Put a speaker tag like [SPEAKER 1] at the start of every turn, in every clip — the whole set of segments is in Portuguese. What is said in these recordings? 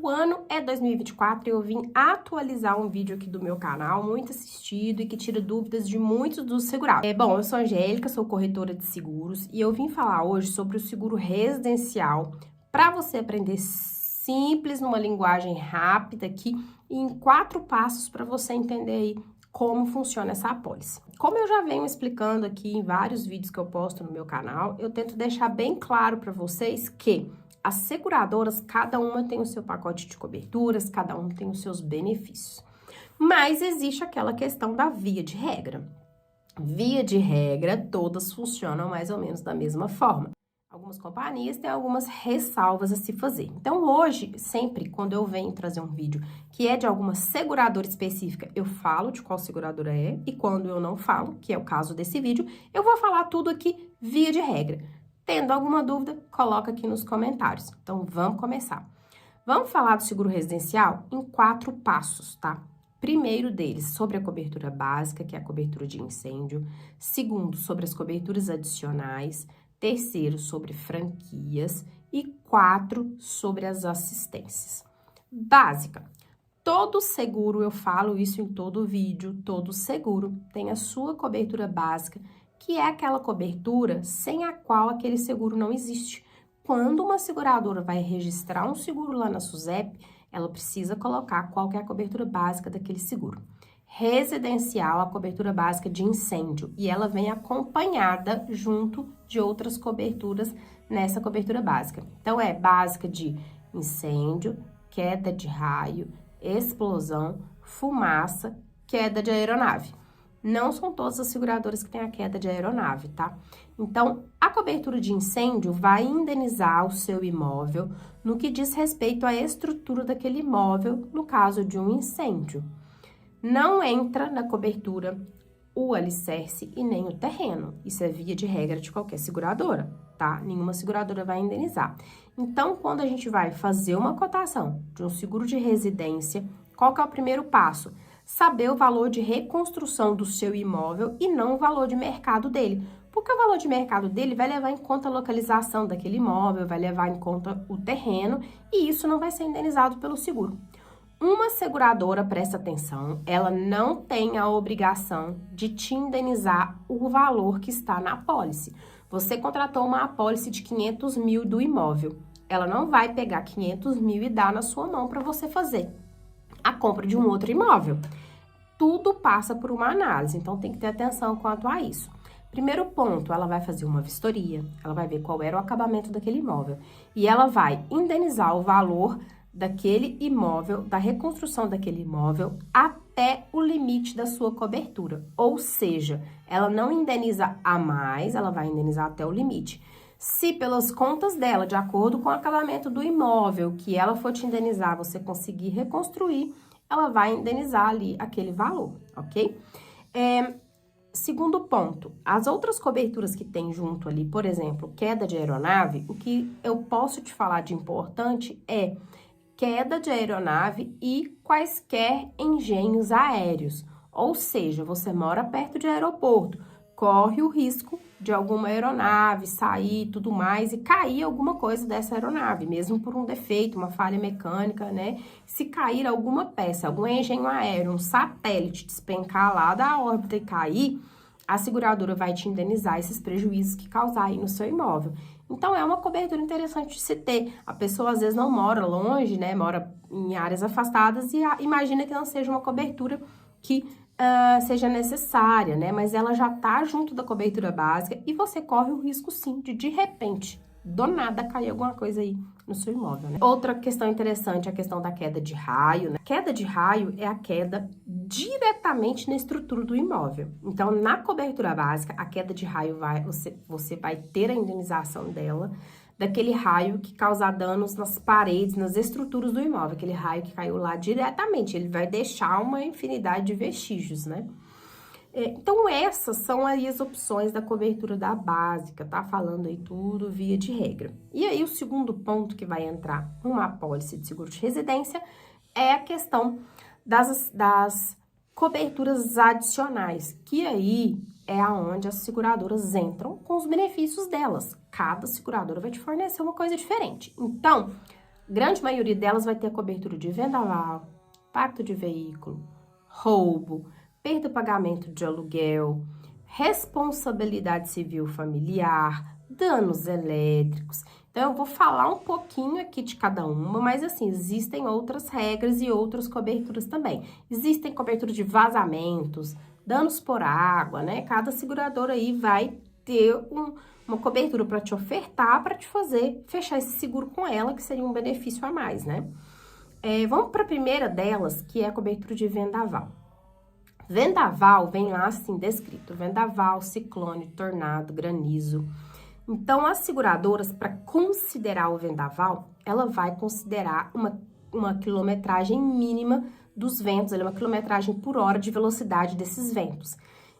[SPEAKER 1] O ano é 2024 e eu vim atualizar um vídeo aqui do meu canal, muito assistido e que tira dúvidas de muitos dos segurados. Bom, eu sou a Angélica, sou corretora de seguros e eu vim falar hoje sobre o seguro residencial para você aprender simples, numa linguagem rápida aqui, e em 4 passos para você entender aí como funciona essa apólice. Como eu já venho explicando aqui em vários vídeos que eu posto no meu canal, eu tento deixar bem claro para vocês que as seguradoras, cada uma tem o seu pacote de coberturas, cada uma tem os seus benefícios. Mas existe aquela questão da via de regra. Via de regra, todas funcionam mais ou menos da mesma forma. Algumas companhias têm algumas ressalvas a se fazer. Então, hoje, sempre quando eu venho trazer um vídeo que é de alguma seguradora específica, eu falo de qual seguradora é, e quando eu não falo, que é o caso desse vídeo, eu vou falar tudo aqui via de regra. Tendo alguma dúvida, coloca aqui nos comentários. Então, vamos começar. Vamos falar do seguro residencial em 4 passos, tá? Primeiro deles, sobre a cobertura básica, que é a cobertura de incêndio. Segundo, sobre as coberturas adicionais. Terceiro, sobre franquias. E 4, sobre as assistências. Básica. Todo seguro, eu falo isso em todo vídeo, todo seguro tem a sua cobertura básica, que é aquela cobertura sem a qual aquele seguro não existe. Quando uma seguradora vai registrar um seguro lá na SUSEP, ela precisa colocar qual que é a cobertura básica daquele seguro. Residencial, a cobertura básica de incêndio, e ela vem acompanhada junto de outras coberturas nessa cobertura básica. Então, é básica de incêndio, queda de raio, explosão, fumaça, queda de aeronave. Não são todas as seguradoras que têm a queda de aeronave, tá? Então, a cobertura de incêndio vai indenizar o seu imóvel no que diz respeito à estrutura daquele imóvel no caso de um incêndio. Não entra na cobertura o alicerce e nem o terreno. Isso é via de regra de qualquer seguradora, tá? Nenhuma seguradora vai indenizar. Então, quando a gente vai fazer uma cotação de um seguro de residência, qual que é o primeiro passo? Saber o valor de reconstrução do seu imóvel e não o valor de mercado dele. Porque o valor de mercado dele vai levar em conta a localização daquele imóvel, vai levar em conta o terreno e isso não vai ser indenizado pelo seguro. Uma seguradora, presta atenção, ela não tem a obrigação de te indenizar o valor que está na apólice. Você contratou uma apólice de 500 mil do imóvel. Ela não vai pegar 500 mil e dar na sua mão para você fazer a compra de um outro imóvel. Tudo passa por uma análise, então tem que ter atenção quanto a isso. Primeiro ponto, ela vai fazer uma vistoria, ela vai ver qual era o acabamento daquele imóvel e ela vai indenizar o valor daquele imóvel, da reconstrução daquele imóvel até o limite da sua cobertura. Ou seja, ela não indeniza a mais, ela vai indenizar até o limite. Se pelas contas dela, de acordo com o acabamento do imóvel que ela for te indenizar, você conseguir reconstruir, ela vai indenizar ali aquele valor, ok? Segundo ponto, as outras coberturas que tem junto ali, por exemplo, queda de aeronave, o que eu posso te falar de importante é queda de aeronave e quaisquer engenhos aéreos. Ou seja, você mora perto de aeroporto, corre o risco de alguma aeronave sair e tudo mais e cair alguma coisa dessa aeronave, mesmo por um defeito, uma falha mecânica, né? Se cair alguma peça, algum engenho aéreo, um satélite despencar lá da órbita e cair, a seguradora vai te indenizar esses prejuízos que causar aí no seu imóvel. Então, é uma cobertura interessante de se ter. A pessoa, às vezes, não mora longe, né? Mora em áreas afastadas e imagina que não seja uma cobertura que seja necessária, né? Mas ela já tá junto da cobertura básica e você corre o risco, sim, de repente, do nada, cair alguma coisa aí no seu imóvel, né? Outra questão interessante é a questão da queda de raio, né? Queda de raio é a queda diretamente na estrutura do imóvel. Então, na cobertura básica, a queda de raio você vai ter a indenização dela, daquele raio que causar danos nas paredes, nas estruturas do imóvel, aquele raio que caiu lá diretamente, ele vai deixar uma infinidade de vestígios, né? Então, essas são aí as opções da cobertura da básica, tá? Falando aí tudo via de regra. E aí, o segundo ponto que vai entrar numa apólice de seguro de residência é a questão das coberturas adicionais, que aí é aonde as seguradoras entram com os benefícios delas. Cada seguradora vai te fornecer uma coisa diferente. Então, Grande maioria delas vai ter a cobertura de vendaval, pacto de veículo, roubo, perda do pagamento de aluguel, responsabilidade civil familiar, danos elétricos. Então, eu vou falar um pouquinho aqui de cada uma, mas assim, existem outras regras e outras coberturas também. Existem cobertura de vazamentos, danos por água, né? Cada seguradora aí vai ter uma cobertura para te ofertar, para te fazer fechar esse seguro com ela, que seria um benefício a mais, né? Vamos para a primeira delas, que é a cobertura de vendaval. Vendaval vem lá assim descrito: vendaval, ciclone, tornado, granizo. Então, as seguradoras, para considerar o vendaval, ela vai considerar uma quilometragem mínima dos ventos, uma quilometragem por hora de velocidade desses ventos.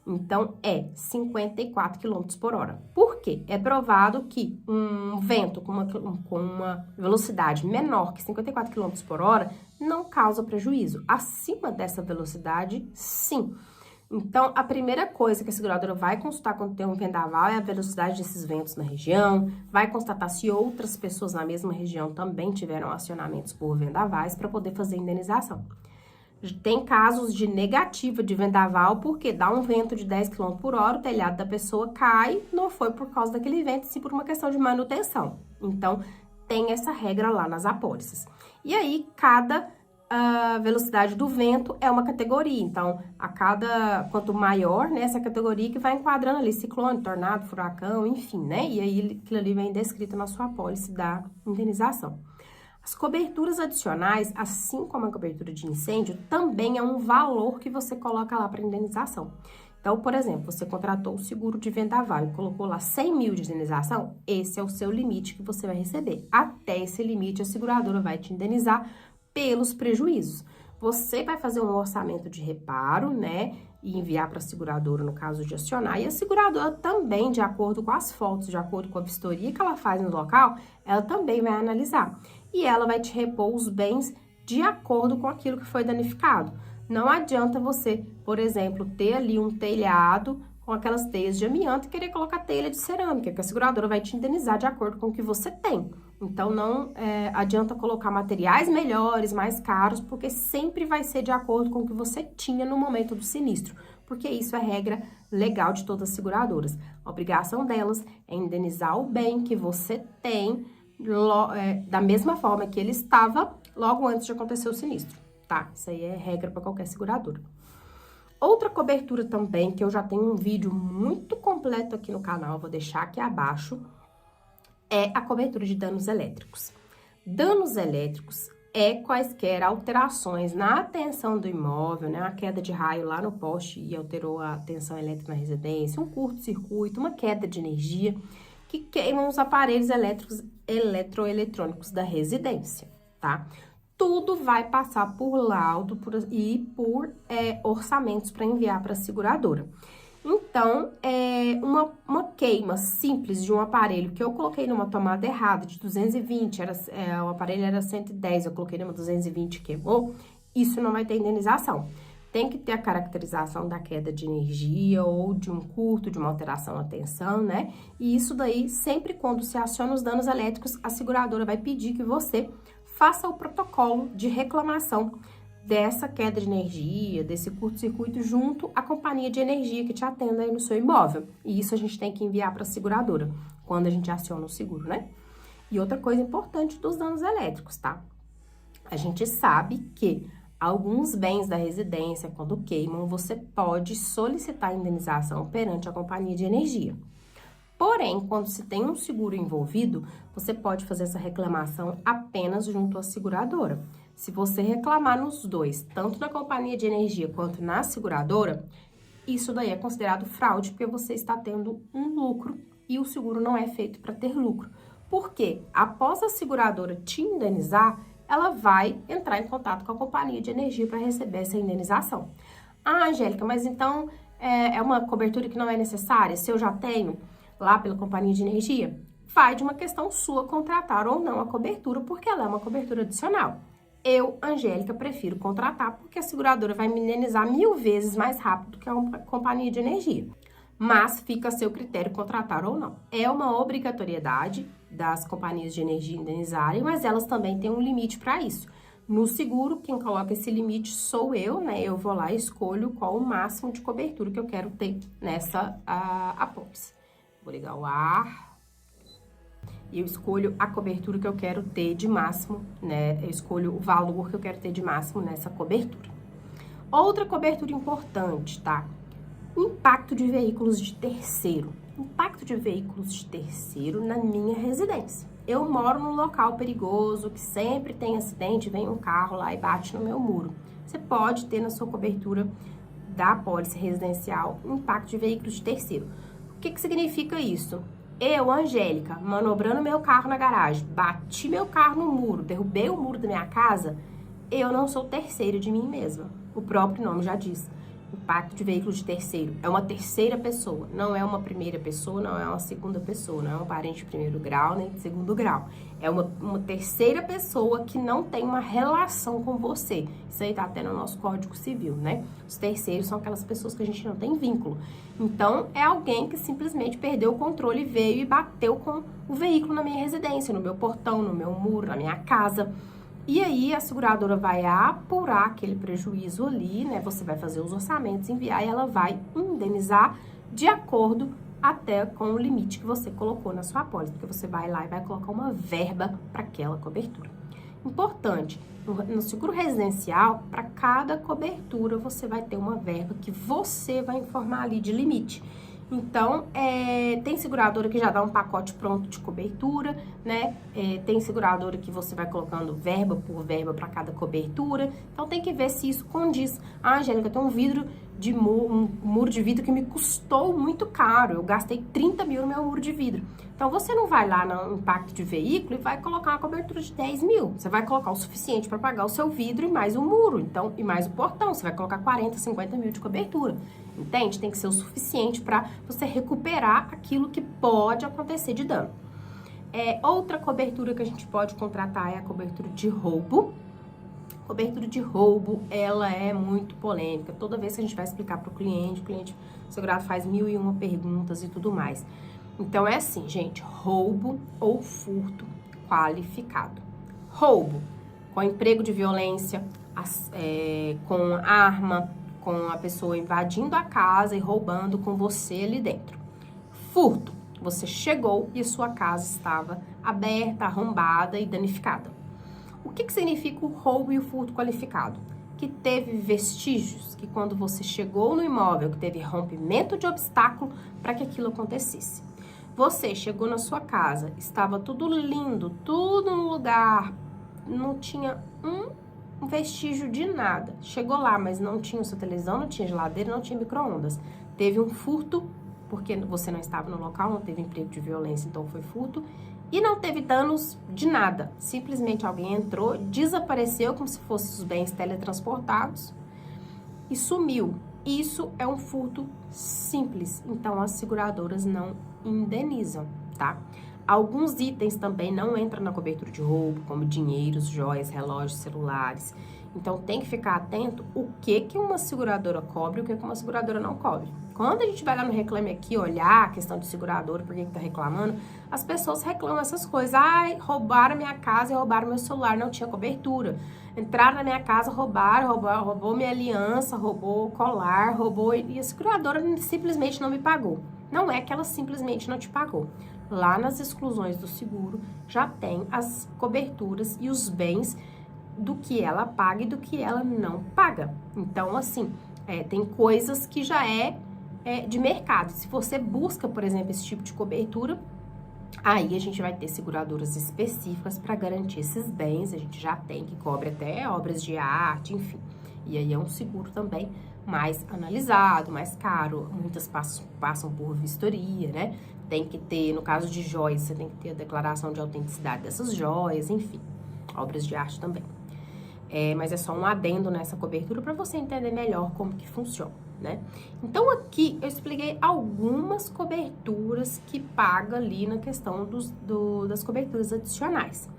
[SPEAKER 1] Então, é 54 km por hora. Por quê? É provado que um vento com uma velocidade menor que 54 km por hora não causa prejuízo. Acima dessa velocidade, sim. Então, a primeira coisa que a seguradora vai consultar quando tem um vendaval é a velocidade desses ventos na região, vai constatar se outras pessoas na mesma região também tiveram acionamentos por vendavais para poder fazer indenização. Tem casos de negativa de vendaval, porque dá um vento de 10 km por hora, o telhado da pessoa cai, não foi por causa daquele vento, sim por uma questão de manutenção. Então, tem essa regra lá nas apólices. E aí, cada velocidade do vento é uma categoria. Então, quanto maior, né, essa categoria que vai enquadrando ali ciclone, tornado, furacão, enfim, né? E aí, aquilo ali vem descrito na sua apólice da indenização. As coberturas adicionais, assim como a cobertura de incêndio, também é um valor que você coloca lá para indenização. Então, por exemplo, você contratou o seguro de vendaval e colocou lá 100 mil de indenização, esse é o seu limite que você vai receber. Até esse limite, a seguradora vai te indenizar pelos prejuízos. Você vai fazer um orçamento de reparo, né, e enviar para a seguradora no caso de acionar, e a seguradora também, de acordo com as fotos, de acordo com a vistoria que ela faz no local, ela também vai analisar. E ela vai te repor os bens de acordo com aquilo que foi danificado. Não adianta você, por exemplo, ter ali um telhado com aquelas teias de amianto e querer colocar telha de cerâmica, que a seguradora vai te indenizar de acordo com o que você tem. Então, não adianta colocar materiais melhores, mais caros, porque sempre vai ser de acordo com o que você tinha no momento do sinistro, porque isso é regra legal de todas as seguradoras. A obrigação delas é indenizar o bem que você tem da mesma forma que ele estava logo antes de acontecer o sinistro, tá? Isso aí é regra para qualquer seguradora. Outra cobertura também, que eu já tenho um vídeo muito completo aqui no canal, vou deixar aqui abaixo, é a cobertura de danos elétricos. Danos elétricos é quaisquer alterações na tensão do imóvel, né? Uma queda de raio lá no poste e alterou a tensão elétrica na residência, um curto-circuito, uma queda de energia que queimam os aparelhos elétricos eletroeletrônicos da residência, tá? Tudo vai passar por laudo e por orçamentos para enviar para a seguradora. Então, uma queima simples de um aparelho que eu coloquei numa tomada errada de 220, o aparelho era 110, eu coloquei numa 220, queimou, isso não vai ter indenização. Tem que ter a caracterização da queda de energia ou de um curto, de uma alteração na tensão, né? E isso daí, sempre quando se aciona os danos elétricos, a seguradora vai pedir que você faça o protocolo de reclamação dessa queda de energia, desse curto-circuito, junto à companhia de energia que te atenda aí no seu imóvel. E isso a gente tem que enviar para a seguradora, quando a gente aciona o seguro, né? E outra coisa importante dos danos elétricos, tá? A gente sabe que alguns bens da residência, quando queimam, você pode solicitar indenização perante a companhia de energia. Porém, quando se tem um seguro envolvido, você pode fazer essa reclamação apenas junto à seguradora. Se você reclamar nos dois, tanto na companhia de energia quanto na seguradora, isso daí é considerado fraude, porque você está tendo um lucro e o seguro não é feito para ter lucro. Porque após a seguradora te indenizar, ela vai entrar em contato com a companhia de energia para receber essa indenização. Ah, Angélica, mas então é uma cobertura que não é necessária? Se eu já tenho lá pela companhia de energia, vai de uma questão sua contratar ou não a cobertura, porque ela é uma cobertura adicional. Eu, Angélica, prefiro contratar porque a seguradora vai me indenizar 1000 vezes mais rápido que a companhia de energia. mas fica a seu critério contratar ou não. É uma obrigatoriedade das companhias de energia indenizarem, mas elas também têm um limite para isso. No seguro, quem coloca esse limite sou eu, né? Eu vou lá e escolho qual o máximo de cobertura que eu quero ter nessa apólice. Vou ligar o ar. E eu escolho a cobertura que eu quero ter de máximo, né? Eu escolho o valor que eu quero ter de máximo nessa cobertura. Outra cobertura importante, tá? Impacto de veículos de terceiro. Impacto de veículos de terceiro na minha residência. Eu moro num local perigoso, que sempre tem acidente, vem um carro lá e bate no meu muro. Você pode ter na sua cobertura da apólice residencial impacto de veículos de terceiro. O que significa isso? Eu, Angélica, manobrando meu carro na garagem, bati meu carro no muro, derrubei o muro da minha casa, eu não sou terceiro de mim mesma. O próprio nome já diz. Impacto de veículo de terceiro. É uma terceira pessoa, não é uma primeira pessoa, não é uma segunda pessoa, não é um parente de primeiro grau nem de segundo grau. É uma terceira pessoa que não tem uma relação com você. Isso aí tá até no nosso Código Civil, né? Os terceiros são aquelas pessoas que a gente não tem vínculo. Então, é alguém que simplesmente perdeu o controle, veio e bateu com o veículo na minha residência, no meu portão, no meu muro, na minha casa. E aí, a seguradora vai apurar aquele prejuízo ali, né? Você vai fazer os orçamentos, enviar e ela vai indenizar de acordo até com o limite que você colocou na sua apólice, porque você vai lá e vai colocar uma verba para aquela cobertura. Importante, no seguro residencial, para cada cobertura você vai ter uma verba que você vai informar ali de limite. Então, tem seguradora que já dá um pacote pronto de cobertura, né? Tem seguradora que você vai colocando verba por verba para cada cobertura. Então, tem que ver se isso condiz. Ah, Angélica, tem um muro de vidro que me custou muito caro. Eu gastei 30 mil no meu muro de vidro. Então, você não vai lá no impacto de veículo e vai colocar uma cobertura de 10 mil. Você vai colocar o suficiente para pagar o seu vidro e mais o muro, então, e mais o portão. Você vai colocar 40, 50 mil de cobertura. Entende? Tem que ser o suficiente para você recuperar aquilo que pode acontecer de dano. Outra cobertura que a gente pode contratar é a cobertura de roubo. Cobertura de roubo, ela é muito polêmica. Toda vez que a gente vai explicar para o cliente, o segurado faz 1001 perguntas e tudo mais. Então, é assim, gente, roubo ou furto qualificado. Roubo, com emprego de violência, com arma, com a pessoa invadindo a casa e roubando com você ali dentro. Furto, você chegou e a sua casa estava aberta, arrombada e danificada. O que significa o roubo e o furto qualificado? Que teve vestígios, que quando você chegou no imóvel, que teve rompimento de obstáculo para que aquilo acontecesse. Você chegou na sua casa, estava tudo lindo, tudo no lugar, não tinha um vestígio de nada. Chegou lá, mas não tinha sua televisão, não tinha geladeira, não tinha micro-ondas. Teve um furto, porque você não estava no local, não teve emprego de violência, então foi furto. E não teve danos de nada. Simplesmente alguém entrou, desapareceu como se fossem os bens teletransportados e sumiu. Isso é um furto simples, então as seguradoras não indenizam, tá? Alguns itens também não entram na cobertura de roubo, como dinheiros, joias, relógios, celulares. Então, tem que ficar atento o que uma seguradora cobre e o que uma seguradora não cobre. Quando a gente vai lá no Reclame Aqui olhar a questão de seguradora, por que tá reclamando, as pessoas reclamam essas coisas. Ai, roubaram minha casa e roubaram meu celular, não tinha cobertura. Entraram na minha casa, roubou minha aliança, roubou o colar, roubou... E a seguradora simplesmente não me pagou. Não é que ela simplesmente não te pagou. Lá nas exclusões do seguro já tem as coberturas e os bens do que ela paga e do que ela não paga. Então, assim, tem coisas que já é de mercado. Se você busca, por exemplo, esse tipo de cobertura, aí a gente vai ter seguradoras específicas para garantir esses bens. A gente já tem, que cobre até obras de arte, enfim. E aí é um seguro também mais analisado, mais caro. Muitas passam por vistoria, né? Tem que ter, no caso de joias, você tem que ter a declaração de autenticidade dessas joias, enfim. Obras de arte também. Mas é só um adendo nessa cobertura para você entender melhor como que funciona, né? Então, aqui eu expliquei algumas coberturas que paga ali na questão das coberturas adicionais.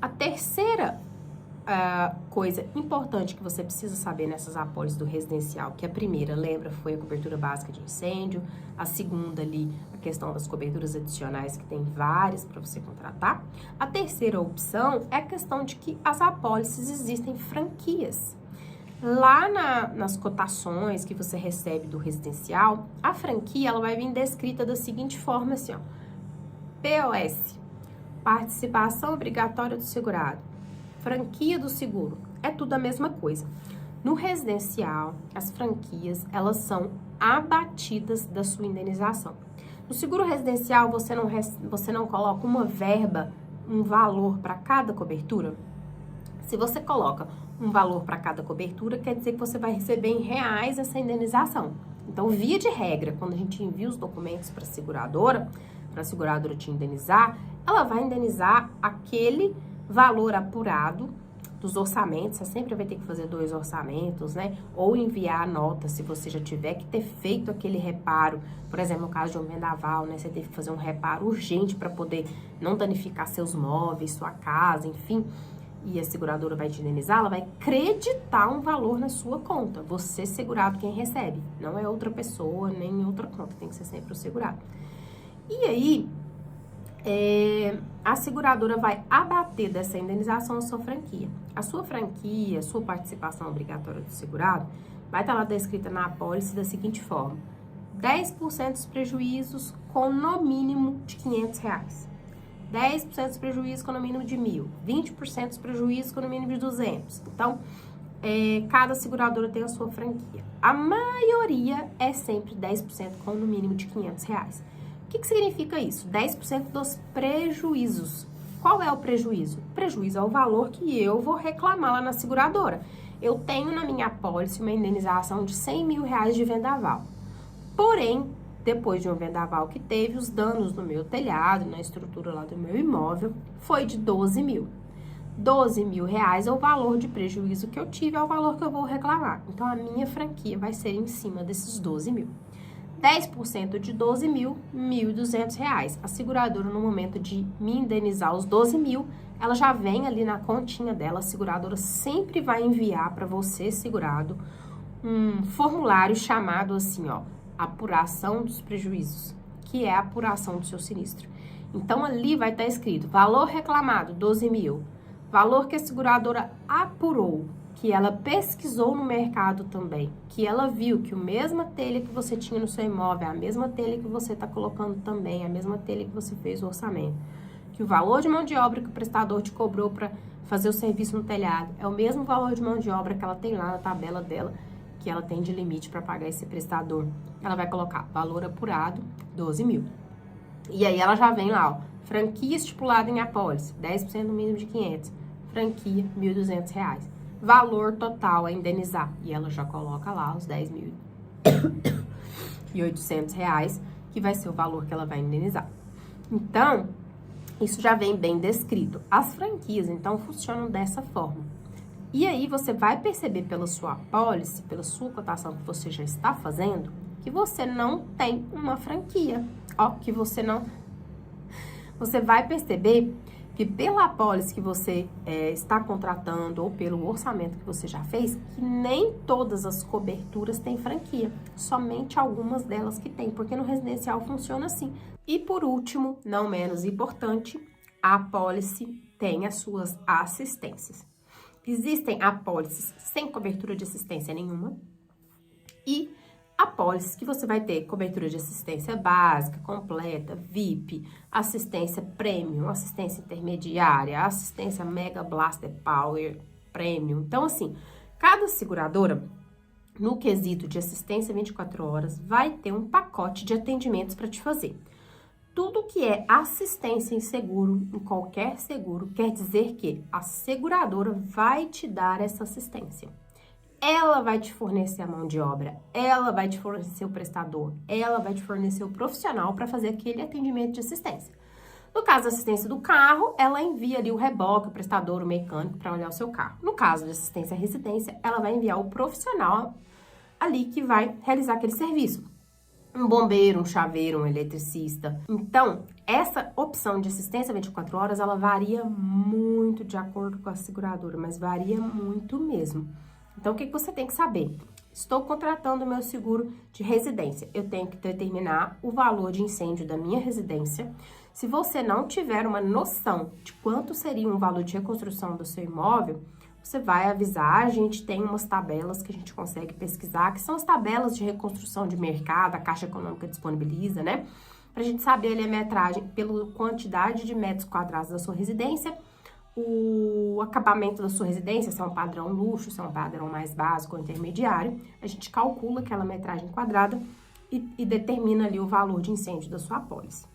[SPEAKER 1] A terceira coisa importante que você precisa saber nessas apólices do residencial, que a primeira, lembra, foi a cobertura básica de incêndio, a segunda ali, a questão das coberturas adicionais, que tem várias para você contratar. A terceira opção é a questão de que as apólices existem franquias. Lá nas cotações que você recebe do residencial, a franquia ela vai vir descrita da seguinte forma, assim, ó, POS, participação obrigatória do segurado, franquia do seguro, é tudo a mesma coisa. No residencial, as franquias, elas são abatidas da sua indenização. No seguro residencial, você não coloca uma verba, um valor para cada cobertura? Se você coloca um valor para cada cobertura, quer dizer que você vai receber em reais essa indenização. Então, via de regra, quando a gente envia os documentos para a seguradora te indenizar, ela vai indenizar aquele valor apurado dos orçamentos. Você sempre vai ter que fazer 2 orçamentos, né? Ou enviar a nota se você já tiver que ter feito aquele reparo. Por exemplo, no caso de um vendaval, né? Você teve que fazer um reparo urgente para poder não danificar seus móveis, sua casa, enfim. E a seguradora vai te indenizar, ela vai creditar um valor na sua conta. Você, segurado, quem recebe. Não é outra pessoa, nem outra conta. Tem que ser sempre o segurado. E aí, a seguradora vai abater dessa indenização a sua franquia. A sua franquia, a sua participação obrigatória do segurado, vai estar lá descrita na apólice da seguinte forma: 10% dos prejuízos com no mínimo de R$500. 10% dos prejuízos com no mínimo de 1.000. 20% dos prejuízos com no mínimo de 200. Então, cada seguradora tem a sua franquia. A maioria é sempre 10% com no mínimo de R$500. O que significa isso? 10% dos prejuízos. Qual é o prejuízo? O prejuízo é o valor que eu vou reclamar lá na seguradora. Eu tenho na minha apólice uma indenização de R$100.000 de vendaval. Porém, depois de um vendaval que teve, os danos no meu telhado, na estrutura lá do meu imóvel, foi de 12 mil. 12 mil reais é o valor de prejuízo que eu tive, é o valor que eu vou reclamar. Então, a minha franquia vai ser em cima desses 12 mil. 10% de 12 mil, R$1.200. A seguradora, no momento de me indenizar os 12 mil, ela já vem ali na continha dela. A seguradora sempre vai enviar para você, segurado, um formulário chamado assim, ó, apuração dos prejuízos, que é a apuração do seu sinistro. Então, ali vai estar escrito valor reclamado, 12 mil, valor que a seguradora apurou, que ela pesquisou no mercado também, que ela viu que a mesma telha que você tinha no seu imóvel, a mesma telha que você está colocando também, a mesma telha que você fez o orçamento, que o valor de mão de obra que o prestador te cobrou para fazer o serviço no telhado é o mesmo valor de mão de obra que ela tem lá na tabela dela, que ela tem de limite para pagar esse prestador. Ela vai colocar valor apurado, 12 mil. E aí ela já vem lá, ó, franquia estipulada em apólice, 10% no mínimo de 500, franquia, R$1.200. Valor total a indenizar. E ela já coloca lá os R$10.800, que vai ser o valor que ela vai indenizar. Então, isso já vem bem descrito. As franquias, então, funcionam dessa forma. E aí, você vai perceber pela sua apólice, pela sua cotação que você já está fazendo, que você não tem uma franquia. Ó, que você não... Você vai perceber que pela apólice que você está contratando ou pelo orçamento que você já fez, que nem todas as coberturas têm franquia, somente algumas delas que tem, porque no residencial funciona assim. E por último, não menos importante, a apólice tem as suas assistências. Existem apólices sem cobertura de assistência nenhuma e apólices que você vai ter cobertura de assistência básica, completa, VIP, assistência premium, assistência intermediária, assistência Mega Blaster Power Premium. Então, assim, cada seguradora, no quesito de assistência 24 horas, vai ter um pacote de atendimentos para te fazer. Tudo que é assistência em seguro, em qualquer seguro, quer dizer que a seguradora vai te dar essa assistência. Ela vai te fornecer a mão de obra, ela vai te fornecer o prestador, ela vai te fornecer o profissional para fazer aquele atendimento de assistência. No caso da assistência do carro, ela envia ali o reboque, o prestador, o mecânico para olhar o seu carro. No caso de assistência à residência, ela vai enviar o profissional ali que vai realizar aquele serviço. um bombeiro, um chaveiro, um eletricista. Então, essa opção de assistência 24 horas, ela varia muito de acordo com a seguradora, mas varia muito mesmo. Então, o que você tem que saber? Estou contratando o meu seguro de residência. Eu tenho que determinar o valor de incêndio da minha residência. Se você não tiver uma noção de quanto seria um valor de reconstrução do seu imóvel, você vai avisar. A gente tem umas tabelas que a gente consegue pesquisar, que são as tabelas de reconstrução de mercado, a Caixa Econômica disponibiliza, né? Pra gente saber ali a metragem pela quantidade de metros quadrados da sua residência, o acabamento da sua residência, se é um padrão luxo, se é um padrão mais básico ou intermediário. A gente calcula aquela metragem quadrada e determina ali o valor de incêndio da sua apólice.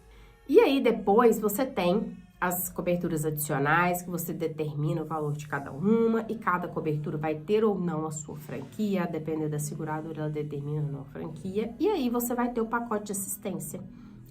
[SPEAKER 1] E aí depois você tem as coberturas adicionais, que você determina o valor de cada uma, e cada cobertura vai ter ou não a sua franquia, a depender da seguradora, ela determina ou não a franquia, e aí você vai ter o pacote de assistência.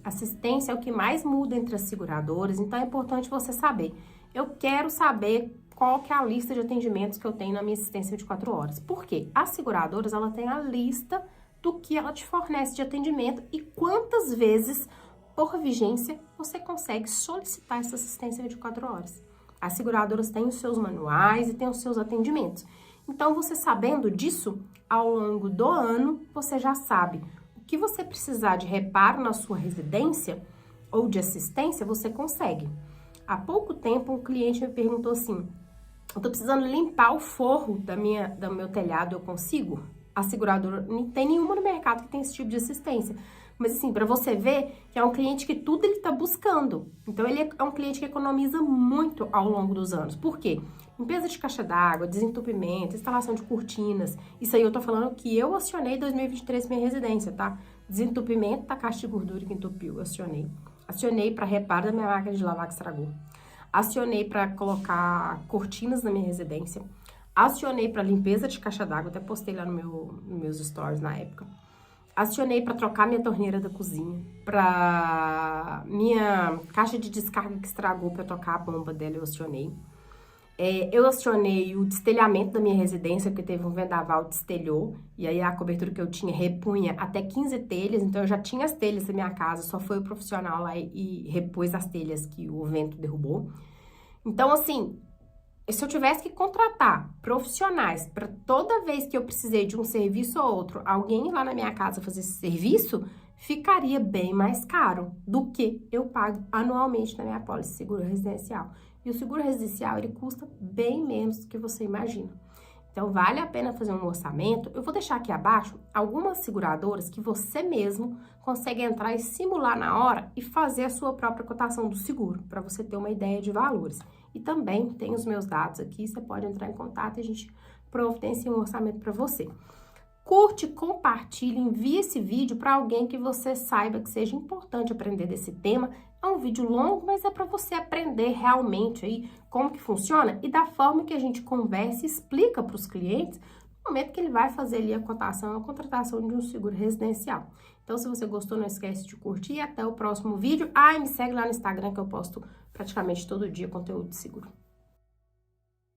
[SPEAKER 1] Assistência é o que mais muda entre as seguradoras, então é importante você saber. Eu quero saber qual que é a lista de atendimentos que eu tenho na minha assistência 24 horas. Por quê? As seguradoras, ela tem a lista do que ela te fornece de atendimento e quantas vezes por vigência, você consegue solicitar essa assistência 24 horas. As seguradoras têm os seus manuais e têm os seus atendimentos. Então, você sabendo disso, ao longo do ano, você já sabe o que você precisar de reparo na sua residência ou de assistência, você consegue. Há pouco tempo, um cliente me perguntou assim, eu tô precisando limpar o forro do meu telhado, eu consigo? A seguradora, não tem nenhuma no mercado que tem esse tipo de assistência. Mas assim, para você ver que é um cliente que tudo ele tá buscando. Então, ele é um cliente que economiza muito ao longo dos anos. Por quê? Limpeza de caixa d'água, desentupimento, instalação de cortinas. Isso aí eu tô falando que eu acionei em 2023 minha residência, tá? Desentupimento da caixa de gordura que entupiu, eu acionei. Acionei para reparo da minha máquina de lavar que estragou. Acionei para colocar cortinas na minha residência. Acionei para limpeza de caixa d'água, até postei lá nos meus stories na época. Acionei para trocar minha torneira da cozinha, para minha caixa de descarga que estragou, para trocar a bomba dela, eu acionei. Eu acionei o destelhamento da minha residência, porque teve um vendaval, destelhou, e aí a cobertura que eu tinha repunha até 15 telhas, então eu já tinha as telhas da minha casa, só foi o profissional lá e repôs as telhas que o vento derrubou. Então, assim, se eu tivesse que contratar profissionais para toda vez que eu precisei de um serviço ou outro, alguém ir lá na minha casa fazer esse serviço, ficaria bem mais caro do que eu pago anualmente na minha apólice de seguro residencial. E o seguro residencial, ele custa bem menos do que você imagina. Então, vale a pena fazer um orçamento. Eu vou deixar aqui abaixo algumas seguradoras que você mesmo consegue entrar e simular na hora e fazer a sua própria cotação do seguro, para você ter uma ideia de valores. E também tem os meus dados aqui, você pode entrar em contato e a gente providencia um orçamento para você. Curte, compartilhe, envie esse vídeo para alguém que você saiba que seja importante aprender desse tema. É um vídeo longo, mas é para você aprender realmente aí como que funciona e da forma que a gente conversa e explica para os clientes no momento que ele vai fazer ali a cotação, a contratação de um seguro residencial. Então, se você gostou, não esquece de curtir e até o próximo vídeo. E me segue lá no Instagram que eu posto praticamente todo dia conteúdo de seguro.